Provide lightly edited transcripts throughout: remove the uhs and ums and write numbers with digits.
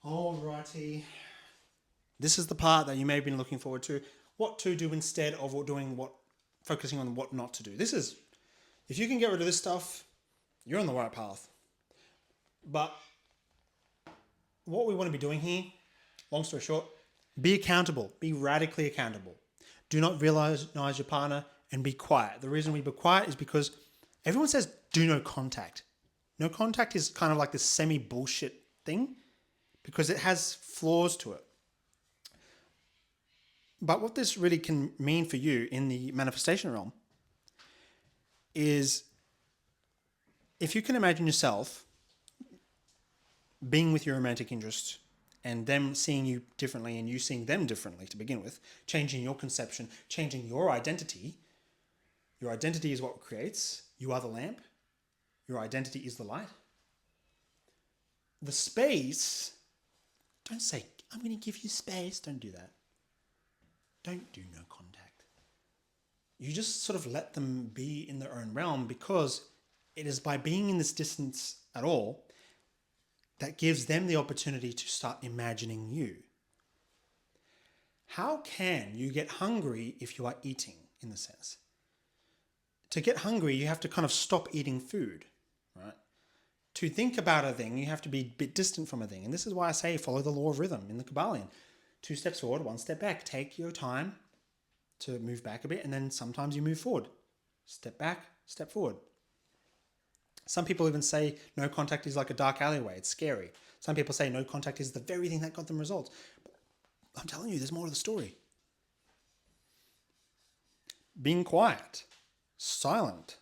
Alrighty. This is the part that you may have been looking forward to. What to do instead of doing what, focusing on what not to do. This is, if you can get rid of this stuff, you're on the right path. But what we want to be doing here, long story short, be accountable. Be radically accountable. Do not villainize your partner and be quiet. The reason we be quiet is because everyone says do no contact. No contact is kind of like this semi-bullshit thing because it has flaws to it. But what this really can mean for you in the manifestation realm is if you can imagine yourself being with your romantic interest and them seeing you differently and you seeing them differently to begin with, changing your conception, changing your identity. Your identity is what creates. You are the lamp. Your identity is the light. The space, don't say, I'm going to give you space. Don't do that. Don't do no contact. You just sort of let them be in their own realm because it is by being in this distance at all that gives them the opportunity to start imagining you. How can you get hungry if you are eating, in the sense? To get hungry, you have to kind of stop eating food, right? To think about a thing, you have to be a bit distant from a thing. And this is why I say follow the law of rhythm in the Kabbalion. 2 steps forward, 1 step back. Take your time to move back a bit, and then sometimes you move forward. Step back, step forward. Some people even say no contact is like a dark alleyway. It's scary. Some people say no contact is the very thing that got them results. But I'm telling you, there's more to the story. Being quiet, silent.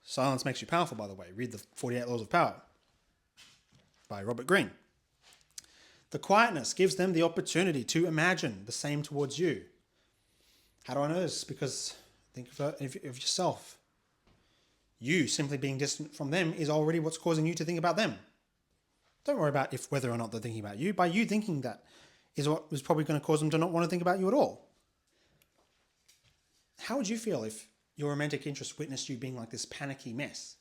Silence makes you powerful, by the way. Read the 48 Laws of Power by Robert Greene. The quietness gives them the opportunity to imagine the same towards you. How do I know this? Because think of yourself. You simply being distant from them is already what's causing you to think about them. Don't worry about whether or not they're thinking about you. By you thinking that is what was probably going to cause them to not want to think about you at all. How would you feel if your romantic interest witnessed you being like this panicky mess?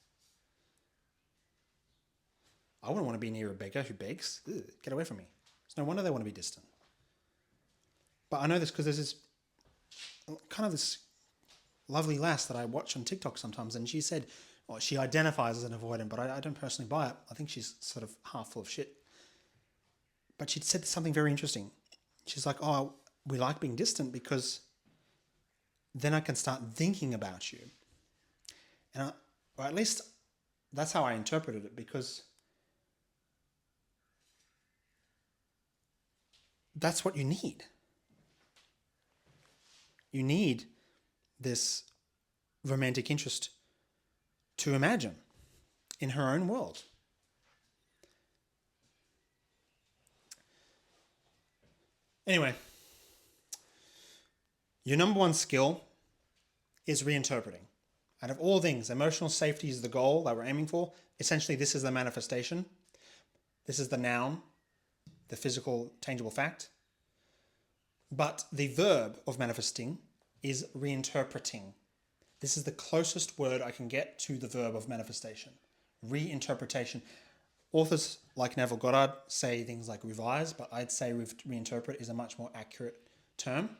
I wouldn't want to be near a beggar who begs. Ugh, get away from me. It's no wonder they want to be distant. But I know this because there's this kind of this lovely lass that I watch on TikTok sometimes, and she said, well, she identifies as an avoidant, but I don't personally buy it. I think she's sort of half full of shit. But she said something very interesting. She's like, oh, we like being distant because then I can start thinking about you. Or at least that's how I interpreted it, because that's what you need. You need this romantic interest to imagine in her own world. Anyway, your number one skill is reinterpreting. Out of all things, emotional safety is the goal that we're aiming for. Essentially, this is the manifestation. This is the noun, the physical, tangible fact. But the verb of manifesting is reinterpreting. This is the closest word I can get to the verb of manifestation. Reinterpretation. Authors like Neville Goddard say things like revise, but I'd say reinterpret is a much more accurate term.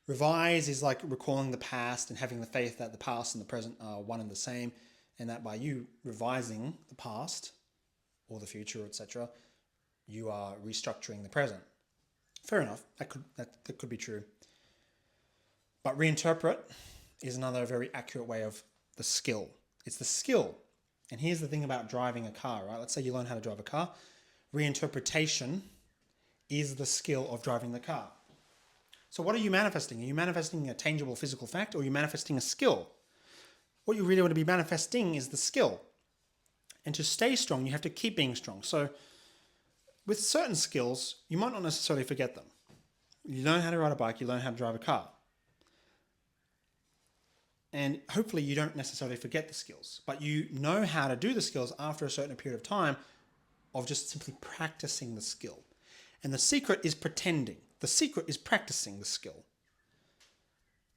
Revise is like recalling the past and having the faith that the past and the present are one and the same, and that by you revising the past or the future, etc., you are restructuring the present. Fair enough. That could be true. But reinterpret is another very accurate way of the skill. It's the skill. And here's the thing about driving a car, right? Let's say you learn how to drive a car. Reinterpretation is the skill of driving the car. So what are you manifesting? Are you manifesting a tangible physical fact, or are you manifesting a skill? What you really want to be manifesting is the skill. And to stay strong, you have to keep being strong. So with certain skills, you might not necessarily forget them. You learn how to ride a bike, you learn how to drive a car. And hopefully you don't necessarily forget the skills, but you know how to do the skills after a certain period of time of just simply practicing the skill. And the secret is pretending. The secret is practicing the skill.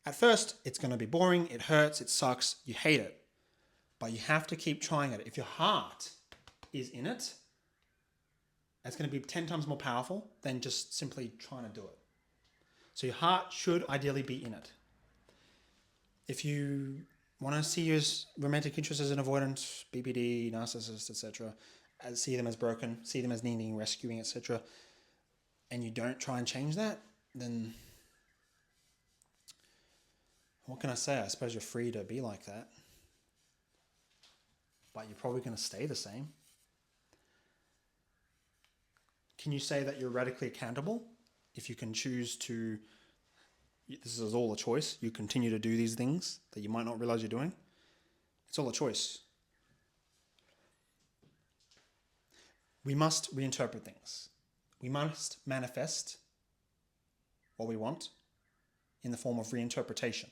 At first, it's going to be boring, it hurts, it sucks, you hate it. But you have to keep trying it. If your heart is in it, It's going to be 10 times more powerful than just simply trying to do it. So your heart should ideally be in it. If you want to see your romantic interest as an avoidant, BPD, narcissist, etc., see them as broken, see them as needing rescuing, etc., and you don't try and change that, then what can I say? I suppose you're free to be like that, but you're probably going to stay the same. Can you say that you're radically accountable if you can choose to, this is all a choice, you continue to do these things that you might not realize you're doing? It's all a choice. We must reinterpret things. We must manifest what we want in the form of reinterpretation.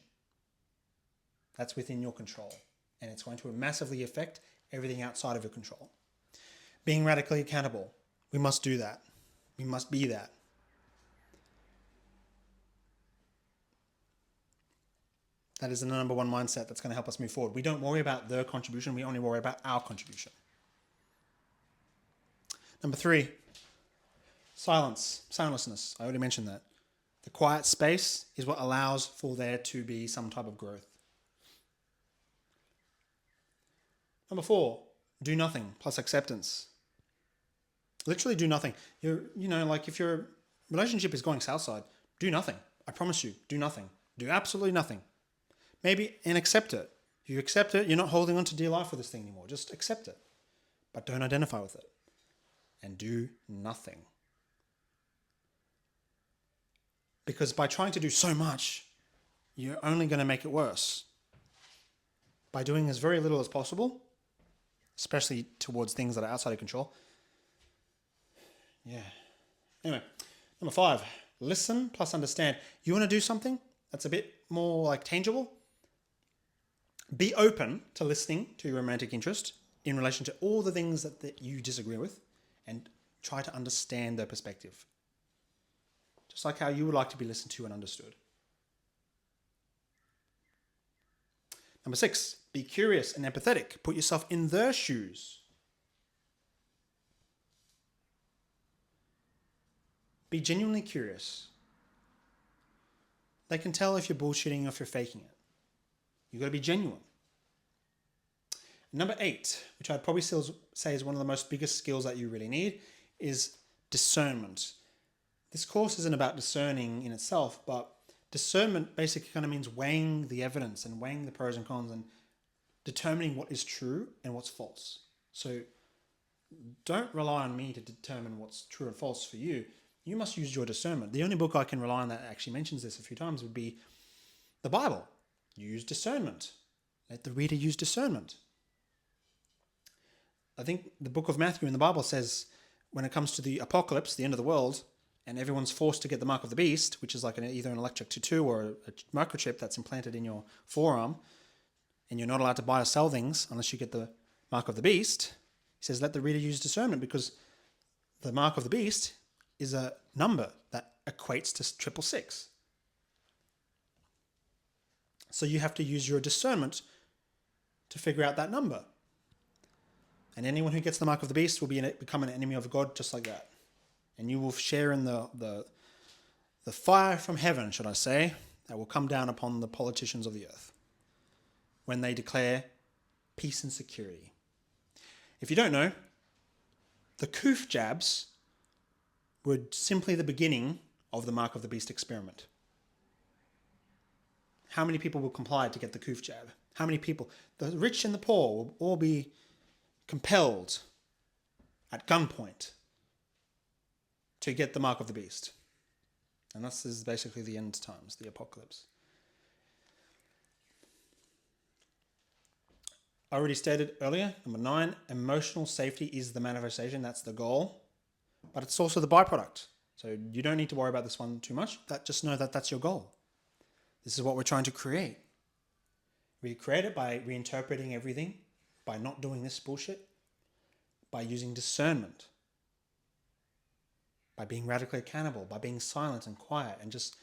That's within your control, and it's going to massively affect everything outside of your control. Being radically accountable, we must do that. We must be that. That is the number one mindset that's going to help us move forward. We don't worry about their contribution, we only worry about our contribution. Number 3, silence, soundlessness. I already mentioned that. The quiet space is what allows for there to be some type of growth. Number 4, do nothing plus acceptance. Literally do nothing. Like if your relationship is going south side, do nothing. I promise you, do nothing. Do absolutely nothing. Maybe, and accept it. You accept it, you're not holding on to dear life for this thing anymore. Just accept it. But don't identify with it. And do nothing. Because by trying to do so much, you're only going to make it worse. By doing as very little as possible, especially towards things that are outside of control. Yeah. Anyway, number 5, listen plus understand. You want to do something that's a bit more like tangible? Be open to listening to your romantic interest in relation to all the things that you disagree with, and try to understand their perspective. Just like how you would like to be listened to and understood. Number 6, be curious and empathetic. Put yourself in their shoes. Be genuinely curious. They can tell if you're bullshitting or if you're faking it. You've got to be genuine. Number 8, which I'd probably still say is one of the most biggest skills that you really need, is discernment. This course isn't about discerning in itself, but discernment basically kind of means weighing the evidence and weighing the pros and cons and determining what is true and what's false. So don't rely on me to determine what's true and false for you. You must use your discernment. The only book I can rely on that actually mentions this a few times would be the Bible. Use discernment. Let the reader use discernment. I think the book of Matthew in the Bible says when it comes to the apocalypse, the end of the world, and everyone's forced to get the mark of the beast, which is like either an electric tattoo or a microchip that's implanted in your forearm, and you're not allowed to buy or sell things unless you get the mark of the beast. He says, let the reader use discernment, because the mark of the beast is a number that equates to 666. So you have to use your discernment to figure out that number. And anyone who gets the mark of the beast will become an enemy of God just like that. And you will share in the fire from heaven, should I say, that will come down upon the politicians of the earth when they declare peace and security. If you don't know, the Koof jabs were simply the beginning of the mark of the beast experiment. How many people will comply to get the Koof jab? How many people? The rich and the poor will all be compelled at gunpoint to get the mark of the beast. And this is basically the end times, the apocalypse. I already stated earlier, number 9, emotional safety is the manifestation. That's the goal. But it's also the byproduct. So you don't need to worry about this one too much. Just know that that's your goal. This is what we're trying to create. We create it by reinterpreting everything, by not doing this bullshit, by using discernment, by being radically accountable, by being silent and quiet and just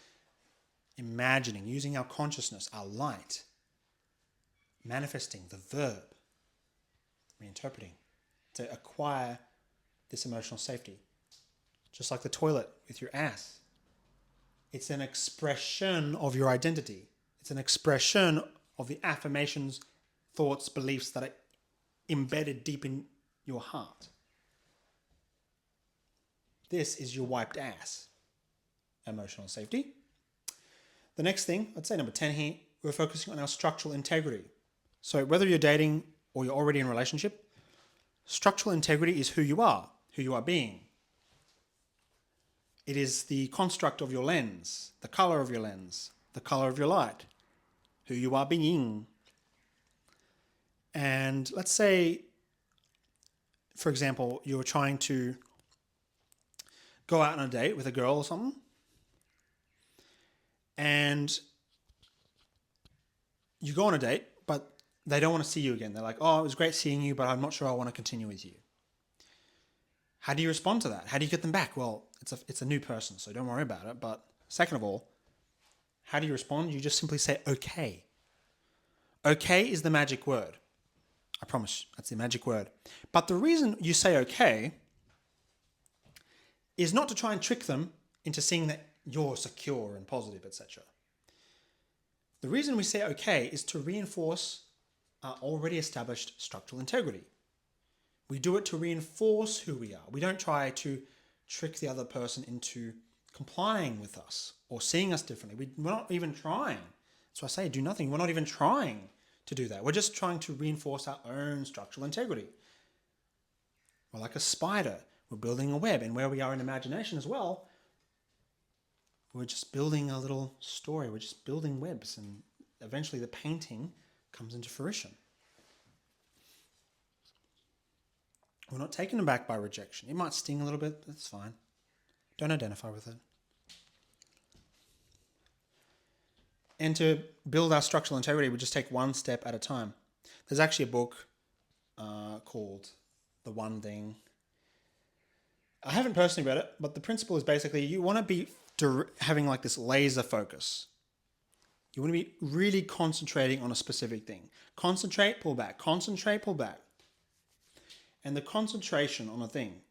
imagining, using our consciousness, our light, manifesting the verb, reinterpreting, to acquire this emotional safety. just like the toilet with your ass. It's an expression of your identity. It's an expression of the affirmations, thoughts, beliefs that are embedded deep in your heart. This is your wiped ass. Emotional safety. The next thing, I'd say number 10 here, we're focusing on our structural integrity. So whether you're dating or you're already in a relationship, structural integrity is who you are being. It is the construct of your lens, the color of your lens, the color of your light, who you are being. And let's say, for example, you're trying to go out on a date with a girl or something, and you go on a date, but they don't want to see you again. They're like, oh, it was great seeing you, but I'm not sure I want to continue with you. How do you respond to that? How do you get them back? Well, it's a new person, so don't worry about it. But second of all, how do you respond? You just simply say, okay. Okay is the magic word. I promise, that's the magic word. But the reason you say okay is not to try and trick them into seeing that you're secure and positive, etc. The reason we say okay is to reinforce our already established structural integrity. We do it to reinforce who we are. We don't try to trick the other person into complying with us or seeing us differently. We're not even trying. So I say do nothing. We're not even trying to do that. We're just trying to reinforce our own structural integrity. We're like a spider. We're building a web. And where we are in imagination as well, we're just building a little story. We're just building webs. And eventually the painting comes into fruition. We're not taken aback by rejection. It might sting a little bit, but that's fine. Don't identify with it. And to build our structural integrity, we just take one step at a time. There's actually a book called The One Thing. I haven't personally read it, but the principle is basically you want to be having like this laser focus. You want to be really concentrating on a specific thing. Concentrate, pull back. Concentrate, pull back. And the concentration on a thing,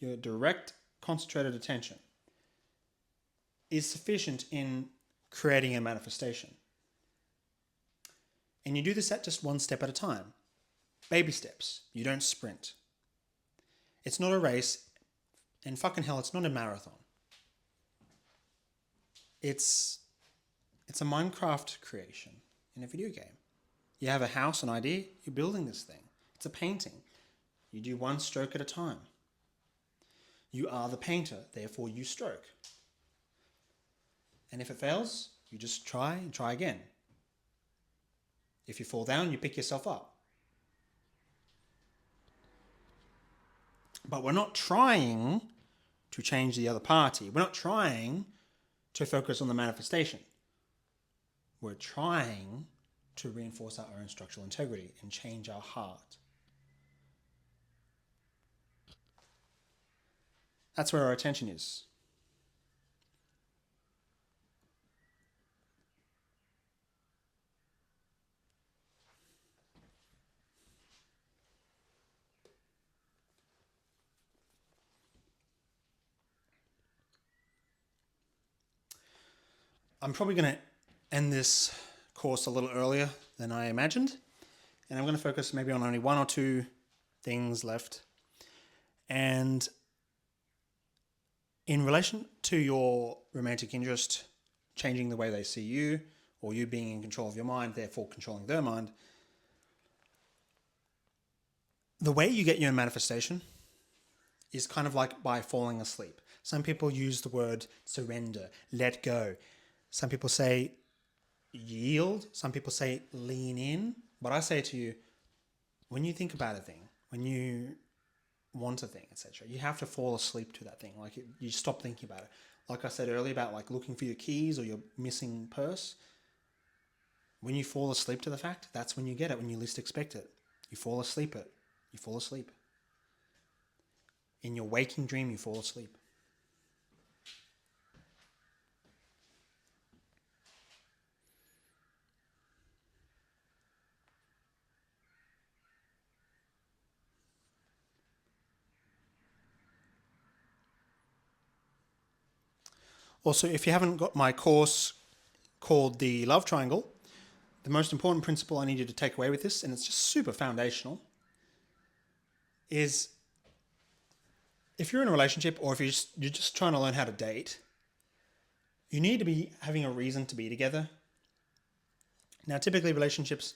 your direct concentrated attention, is sufficient in creating a manifestation. And you do this at just one step at a time. Baby steps. You don't sprint. It's not a race. And fucking hell, it's not a marathon. It's a Minecraft creation in a video game. You have a house, an idea, you're building this thing. It's a painting. You do one stroke at a time. You are the painter, therefore you stroke. And if it fails, you just try and try again. If you fall down, you pick yourself up. But we're not trying to change the other party. We're not trying to focus on the manifestation. We're trying to reinforce our own structural integrity and change our heart. That's where our attention is. I'm probably going to end this course a little earlier than I imagined. And I'm going to focus maybe on only one or two things left. And in relation to your romantic interest changing the way they see you, or you being in control of your mind, therefore controlling their mind, the way you get your manifestation is kind of like by falling asleep. Some people use the word surrender, let go. Some people say yield. Some people say lean in. But I say to you, when you think about a thing, when you want a thing, etc., you have to fall asleep to that thing. Like you stop thinking about it. Like I said earlier about like looking for your keys or your missing purse. When you fall asleep to the fact, that's when you get it, when you least expect it. You fall asleep it. You fall asleep. In your waking dream, you fall asleep. Also, if you haven't got my course called The Love Triangle, the most important principle I need you to take away with this, and it's just super foundational, is if you're in a relationship or if you're just trying to learn how to date, you need to be having a reason to be together. Now, typically relationships,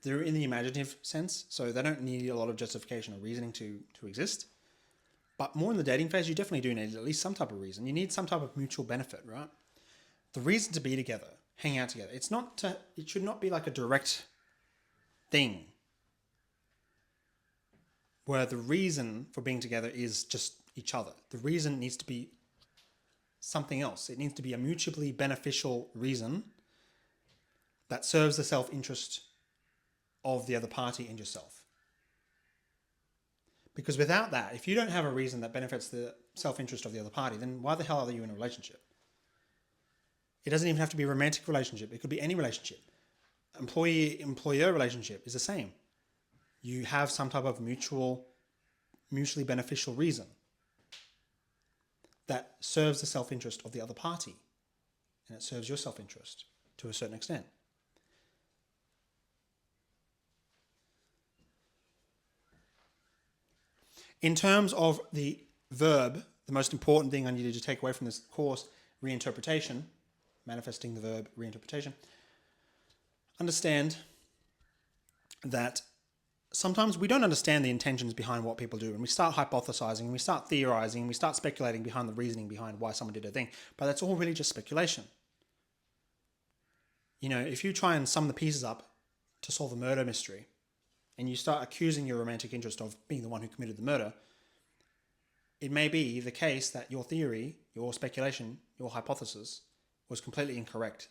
they're in the imaginative sense, so they don't need a lot of justification or reasoning to exist. But more in the dating phase, you definitely do need at least some type of reason. You need some type of mutual benefit, right? The reason to be together, hang out together. It should not be like a direct thing where the reason for being together is just each other. The reason needs to be something else. It needs to be a mutually beneficial reason that serves the self-interest of the other party and yourself. Because without that, if you don't have a reason that benefits the self-interest of the other party, then why the hell are you in a relationship? It doesn't even have to be a romantic relationship. It could be any relationship. Employee-employer relationship is the same. You have some type of mutually beneficial reason that serves the self-interest of the other party, and it serves your self-interest to a certain extent. In terms of the verb, the most important thing I need you to take away from this course, reinterpretation, manifesting the verb reinterpretation, understand that sometimes we don't understand the intentions behind what people do, and we start hypothesizing, and we start theorizing, and we start speculating behind the reasoning behind why someone did a thing. But that's all really just speculation. You know, if you try and sum the pieces up to solve a murder mystery, and you start accusing your romantic interest of being the one who committed the murder, it may be the case that your theory, your speculation, your hypothesis was completely incorrect,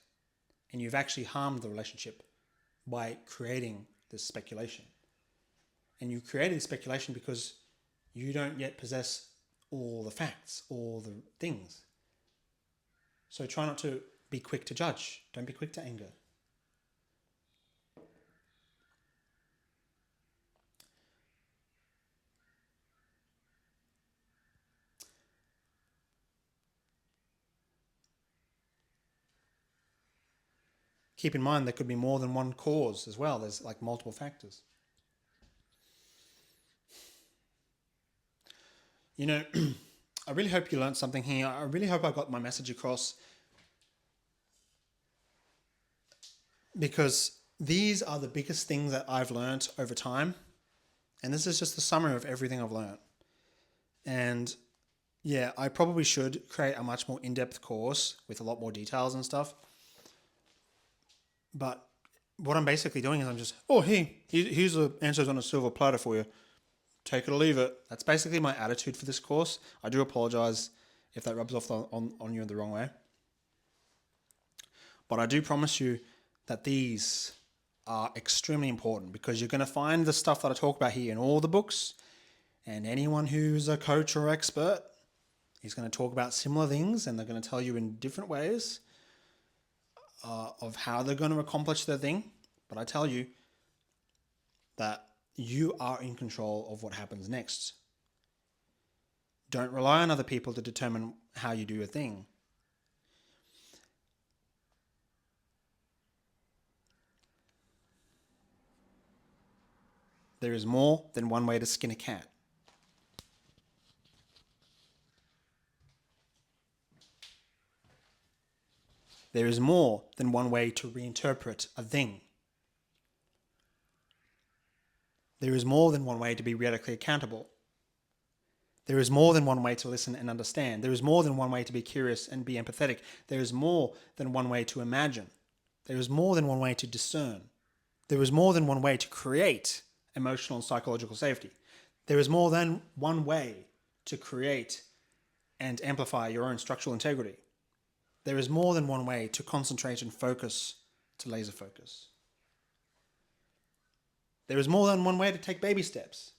and you've actually harmed the relationship by creating this speculation. And you created speculation because you don't yet possess all the facts, all the things. So try not to be quick to judge. Don't be quick to anger. Keep in mind there could be more than one cause as well. There's like multiple factors. You know, I really hope you learned something here. I really hope I got my message across, because these are the biggest things that I've learned over time. And this is just the summary of everything I've learned. And yeah, I probably should create a much more in-depth course with a lot more details and stuff. But what I'm basically doing is I'm just, here's the answers on a silver platter for you. Take it or leave it. That's basically my attitude for this course. I do apologize if that rubs off on you in the wrong way. But I do promise you that these are extremely important, because you're going to find the stuff that I talk about here in all the books, and anyone who's a coach or expert is going to talk about similar things, and they're going to tell you in different ways of how they're going to accomplish their thing. But I tell you that you are in control of what happens next. Don't rely on other people to determine how you do a thing. There is more than one way to skin a cat. There is more than one way to reinterpret a thing. There is more than one way to be radically accountable. There is more than one way to listen and understand. There is more than one way to be curious and be empathetic. There is more than one way to imagine. There is more than one way to discern. There is more than one way to create emotional and psychological safety. There is more than one way to create and amplify your own structural integrity. There is more than one way to concentrate and focus to laser focus. There is more than one way to take baby steps.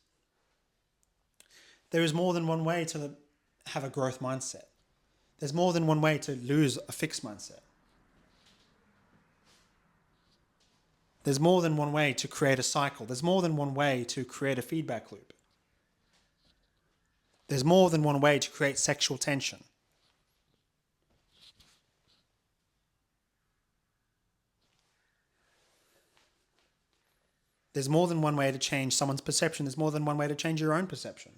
There is more than one way to have a growth mindset. There's more than one way to lose a fixed mindset. There's more than one way to create a cycle. There's more than one way to create a feedback loop. There's more than one way to create sexual tension. There's more than one way to change someone's perception. There's more than one way to change your own perception.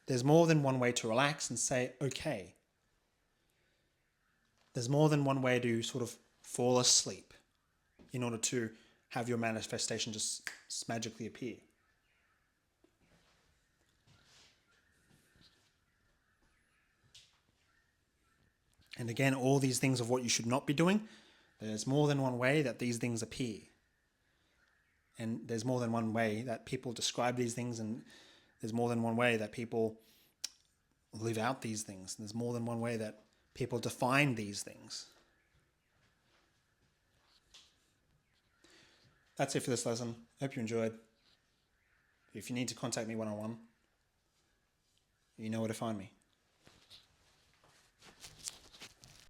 There's more than one way to relax and say, okay. There's more than one way to sort of fall asleep in order to have your manifestation just magically appear. And again, all these things of what you should not be doing, there's more than one way that these things appear. And there's more than one way that people describe these things, and there's more than one way that people live out these things. There's more than one way that people define these things. That's it for this lesson. Hope you enjoyed. If you need to contact me one-on-one, you know where to find me.